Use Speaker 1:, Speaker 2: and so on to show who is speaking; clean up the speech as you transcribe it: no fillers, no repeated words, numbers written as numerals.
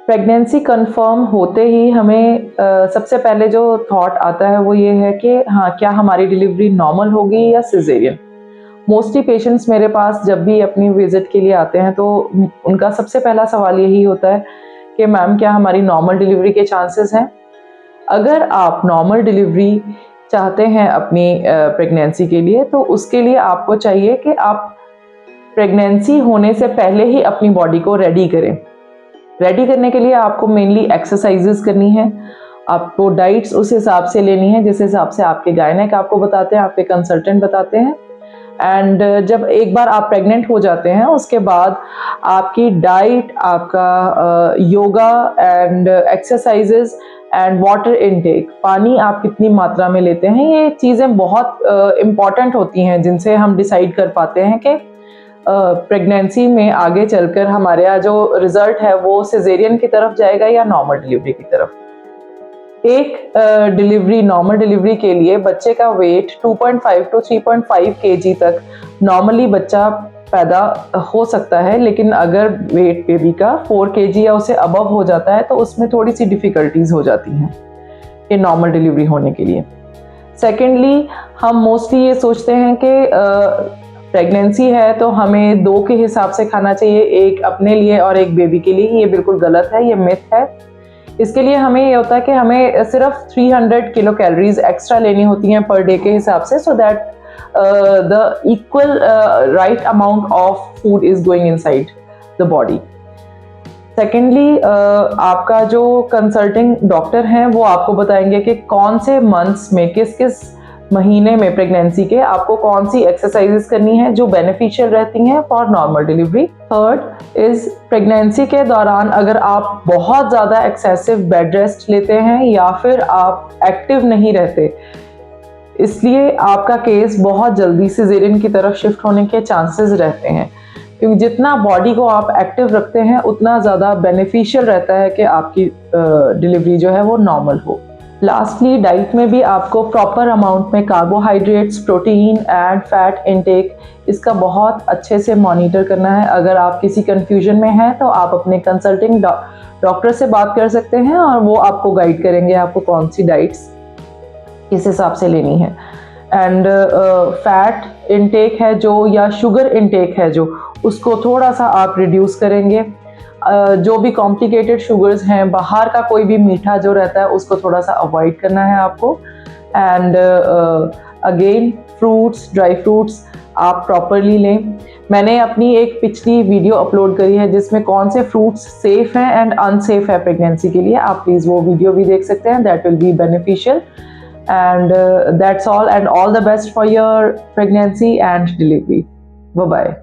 Speaker 1: Pregnancy confirm होते ही हमें सबसे पहले जो थॉट आता है वो ये है कि हाँ, क्या हमारी डिलीवरी नॉर्मल होगी या सिजेरियन। मोस्टली पेशेंट्स मेरे पास जब भी अपनी विजिट के लिए आते हैं तो उनका सबसे पहला सवाल यही होता है कि मैम, क्या हमारी नॉर्मल डिलीवरी के चांसेस हैं। अगर आप नॉर्मल डिलीवरी चाहते हैं अपनी प्रेगनेंसी के लिए, तो उसके लिए आपको चाहिए कि आप प्रेगनेंसी होने से पहले ही अपनी बॉडी को रेडी करें। रेडी करने के लिए आपको मेनली एक्सरसाइजेस करनी है, आपको डाइट्स उस हिसाब से लेनी है जिस हिसाब से आपके गायनेक आपको बताते हैं, आपके कंसल्टेंट बताते हैं। एंड जब एक बार आप प्रेग्नेंट हो जाते हैं उसके बाद आपकी डाइट, आपका yoga and exercises and water intake, पानी आप कितनी मात्रा में लेते हैं, ये चीज़ें बहुत इम्पॉर्टेंट होती हैं जिनसे हम डिसाइड कर पाते हैं कि प्रेगनेंसी में आगे चलकर हमारे यहाँ जो रिजल्ट है वो सिजेरियन की तरफ जाएगा या नॉर्मल डिलीवरी की तरफ। एक डिलीवरी, नॉर्मल डिलीवरी के लिए बच्चे का वेट 2.5 to 3.5 kg तक नॉर्मली बच्चा पैदा हो सकता है, लेकिन अगर वेट बेबी का 4 kg या उससे अबव हो जाता है तो उसमें थोड़ी सी डिफ़िकल्टीज हो जाती हैं ये नॉर्मल डिलीवरी होने के लिए। सेकेंडली, हम मोस्टली ये सोचते हैं कि प्रेगनेंसी है तो हमें 2 के हिसाब से खाना चाहिए, एक अपने लिए और एक बेबी के लिए। ये बिल्कुल गलत है, ये मिथ है। इसके लिए हमें ये होता है कि हमें सिर्फ 300 किलो कैलोरीज एक्स्ट्रा लेनी होती हैं पर डे के हिसाब से, so that the equal right amount of food is going inside the body. Secondly, आपका जो कंसल्टिंग डॉक्टर हैं वो आपको बताएंगे कि कौन से मंथ्स में, किस किस महीने में प्रेगनेंसी के आपको कौन सी एक्सरसाइजेस करनी है जो बेनिफिशियल रहती हैं for normal delivery. Third is, pregnancy के दौरान अगर आप बहुत ज़्यादा एक्सेसिव बेड रेस्ट लेते हैं या फिर आप एक्टिव नहीं रहते, इसलिए आपका केस बहुत जल्दी सिजेरियन की तरफ शिफ्ट होने के चांसेस रहते हैं, क्योंकि जितना बॉडी को आप एक्टिव रखते हैं उतना ज़्यादा बेनिफिशियल रहता है कि आपकी डिलीवरी जो है वो नॉर्मल हो। लास्टली, डाइट में भी आपको प्रॉपर अमाउंट में carbohydrates, protein and fat intake, इसका बहुत अच्छे से मॉनिटर करना है। अगर आप किसी कंफ्यूजन में हैं तो आप अपने कंसल्टिंग डॉक्टर से बात कर सकते हैं और वो आपको गाइड करेंगे आपको कौन सी डाइट्स किस हिसाब से लेनी है। एंड फैट इनटेक है जो, या शुगर इनटेक है जो, उसको थोड़ा सा आप रिड्यूस करेंगे। जो भी कॉम्प्लिकेटेड शुगर्स हैं, बाहर का कोई भी मीठा जो रहता है उसको थोड़ा सा अवॉइड करना है आपको। And again, fruits, dry fruits आप प्रॉपरली लें। मैंने अपनी एक पिछली वीडियो अपलोड करी है जिसमें कौन से फ्रूट्स सेफ हैं एंड अनसेफ है प्रेगनेंसी के लिए, आप प्लीज़ वो वीडियो भी देख सकते हैं, that will be beneficial. And that's all, and all the best for your pregnancy and delivery. Bye bye.